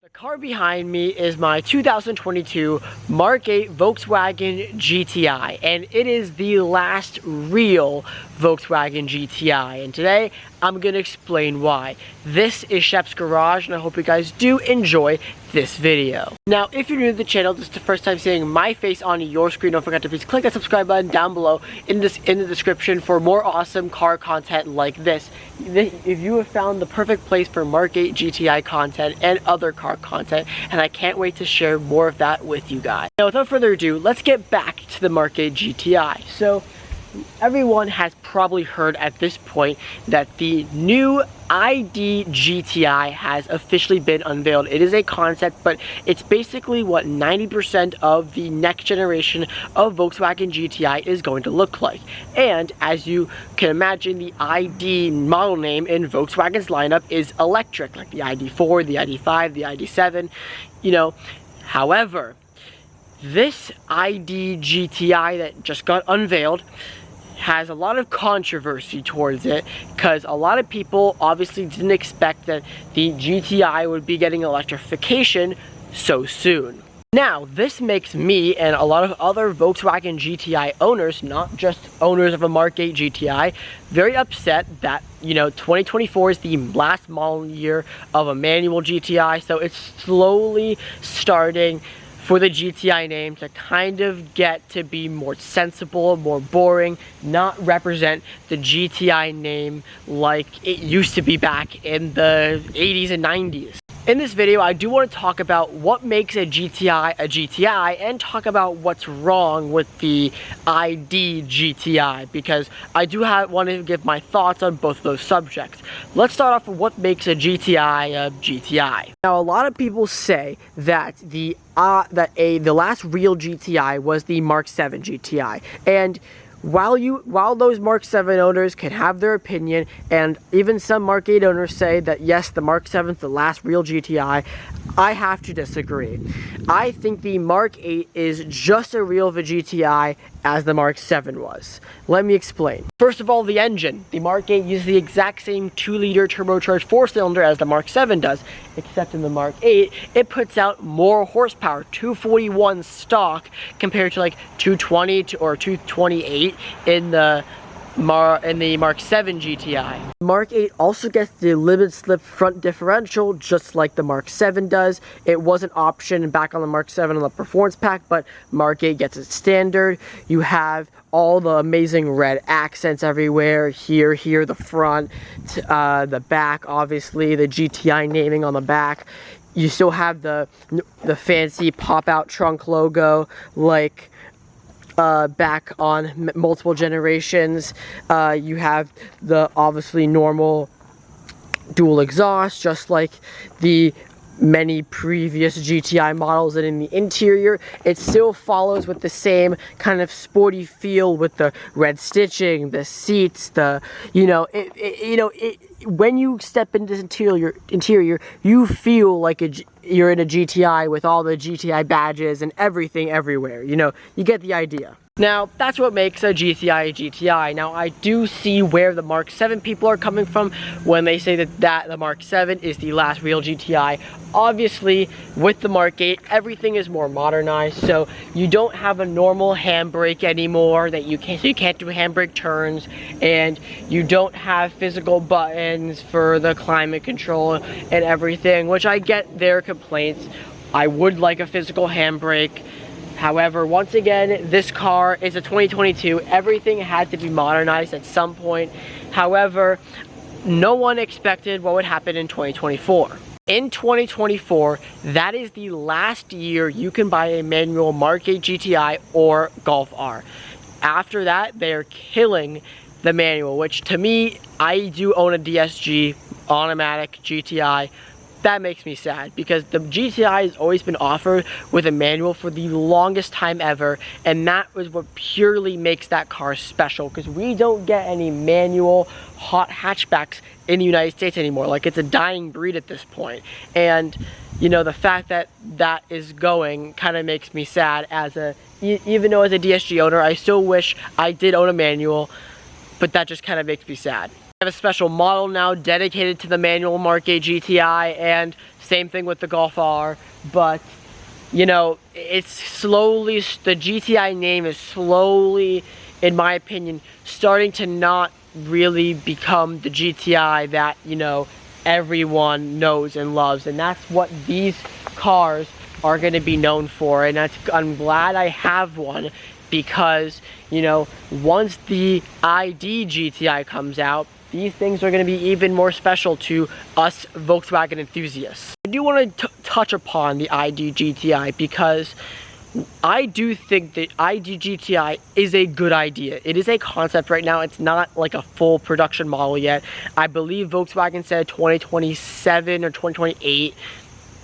The car behind me is my 2022 Mark 8 Volkswagen GTI, and it is the last real Volkswagen GTI, and today I'm going to explain why. This is Shep's Garage, and I hope you guys do enjoy this video. Now, if you're new to the channel, this is the first time seeing my face on your screen, don't forget to please click that subscribe button down below in the description for more awesome car content like this. If you have found the perfect place for Mark 8 GTI content and other car content, and I can't wait to share more of that with you guys. Now, without further ado, let's get back to the Mark 8 GTI. So, everyone has probably heard at this point that the new ID GTI has officially been unveiled. It is a concept, but it's basically what 90% of the next generation of Volkswagen GTI is going to look like. And as you can imagine, the ID model name in Volkswagen's lineup is electric, like the ID4, the ID5, the ID7, you know. However, this ID GTI that just got unveiled has a lot of controversy towards it, because a lot of people obviously didn't expect that the GTI would be getting electrification so soon. Now, this makes me and a lot of other Volkswagen GTI owners, not just owners of a Mark 8 GTI, very upset that, you know, 2024 is the last model year of a manual GTI, so it's slowly starting for the GTI name to kind of get to be more sensible, more boring, not represent the GTI name like it used to be back in the 80s and 90s. In this video, I do want to talk about what makes a GTI and talk about what's wrong with the ID GTI, because I do want to give my thoughts on both of those subjects. Let's start off with what makes a GTI a GTI. Now, a lot of people say that the last real GTI was the Mark 7 GTI, and while those Mark 7 owners can have their opinion, and even some Mark 8 owners say that yes, the Mark 7 is the last real GTI, I have to disagree. I think the Mark 8 is just as real of a GTI as the Mark 7 was. Let me explain. First of all, the engine. The Mark 8 uses the exact same 2-liter turbocharged 4-cylinder as the Mark 7 does, except in the Mark 8, it puts out more horsepower, 241 stock, compared to like 220 or 228 in the Mark 7 GTI. Mark 8 also gets the limited slip front differential, just like the Mark 7 does. It was an option back on the Mark 7 on the performance pack, but Mark 8 gets it standard. You have all the amazing red accents everywhere, here, the front, the back, obviously, the GTI naming on the back. You still have the fancy pop-out trunk logo, like back on multiple generations. You have the obviously normal dual exhaust, just like the many previous GTI models, and in the interior it still follows with the same kind of sporty feel with the red stitching, the seats, the when you step into this interior, you feel like you're in a GTI with all the GTI badges and everything everywhere. You know, you get the idea. Now, that's what makes a GTI a GTI. Now, I do see where the Mark 7 people are coming from when they say that the Mark 7 is the last real GTI. Obviously, with the Mark 8, everything is more modernized, so you don't have a normal handbrake anymore, so you can't do handbrake turns, and you don't have physical buttons for the climate control and everything, which I get their complaints. I would like a physical handbrake. However, once again, this car is a 2022. Everything had to be modernized at some point. However, no one expected what would happen in 2024. In 2024, that is the last year you can buy a manual Mark 8 GTI or Golf R. After that, they're killing the manual, which to me, I do own a DSG automatic GTI. That makes me sad, because the GTI has always been offered with a manual for the longest time ever, and that was what purely makes that car special, because we don't get any manual hot hatchbacks in the United States anymore. Like, it's a dying breed at this point. And you know, the fact that that is going kind of makes me sad. Even though as a DSG owner, I still wish I did own a manual, but that just kind of makes me sad. have a special model now dedicated to the manual Mark 8 GTI, and same thing with the Golf R. But you know, it's slowly, the GTI name is slowly, in my opinion, starting to not really become the GTI that, you know, everyone knows and loves. And that's what these cars are going to be known for. And I'm glad I have one, because, you know, once the ID GTI comes out, these things are going to be even more special to us Volkswagen enthusiasts. I do want to touch upon the ID GTI, because I do think the ID GTI is a good idea. It is a concept right now. It's not like a full production model yet. I believe Volkswagen said 2027 or 2028.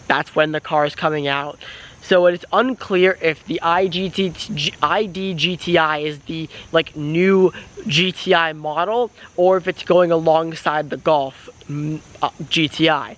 That's when the car is coming out. So it's unclear if the ID GTI is the like new GTI model, or if it's going alongside the Golf GTI.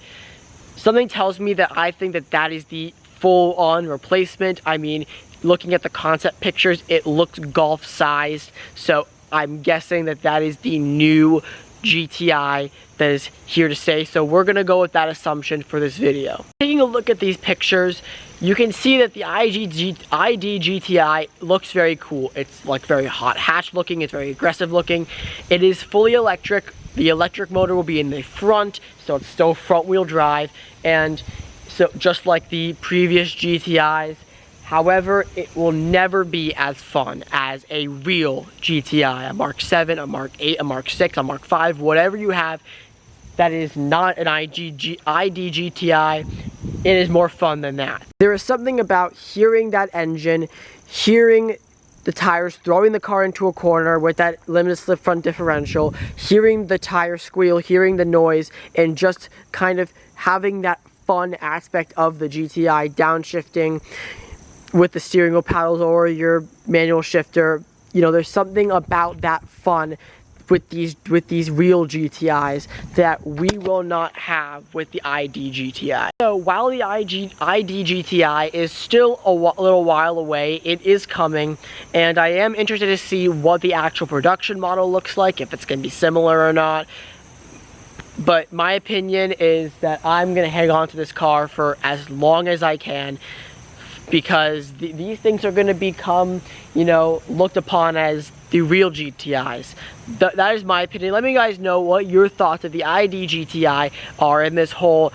Something tells me that I think that that is the full-on replacement. I mean, looking at the concept pictures, it looks Golf sized, so I'm guessing that that is the new GTI that is here to stay. So we're gonna go with that assumption for this video. Taking a look at these pictures, you can see that the ID GTI looks very cool. It's like very hot hatch looking, it's very aggressive looking. It is fully electric. The electric motor will be in the front, so it's still front wheel drive, and so just like the previous GTIs. However, it will never be as fun as a real GTI, a Mark 7, a Mark 8, a Mark 6, a Mark 5, whatever you have that is not an ID GTI, it is more fun than that. There is something about hearing that engine, hearing the tires throwing the car into a corner with that limited slip front differential, hearing the tire squeal, hearing the noise, and just kind of having that fun aspect of the GTI, downshifting with the steering wheel paddles or your manual shifter. You know, there's something about that fun with these real GTIs that we will not have with the ID GTI. So while the ID GTI is still a little while away, it is coming, and I am interested to see what the actual production model looks like, if it's going to be similar or not. But my opinion is that I'm going to hang on to this car for as long as I can, because these things are going to become, you know, looked upon as the real GTIs. That is my opinion. Let me guys know what your thoughts of the ID GTI are in this whole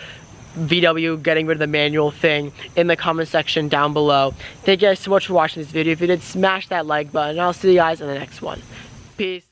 VW getting rid of the manual thing in the comment section down below. Thank you guys so much for watching this video. If you did, smash that like button, and I'll see you guys in the next one. Peace.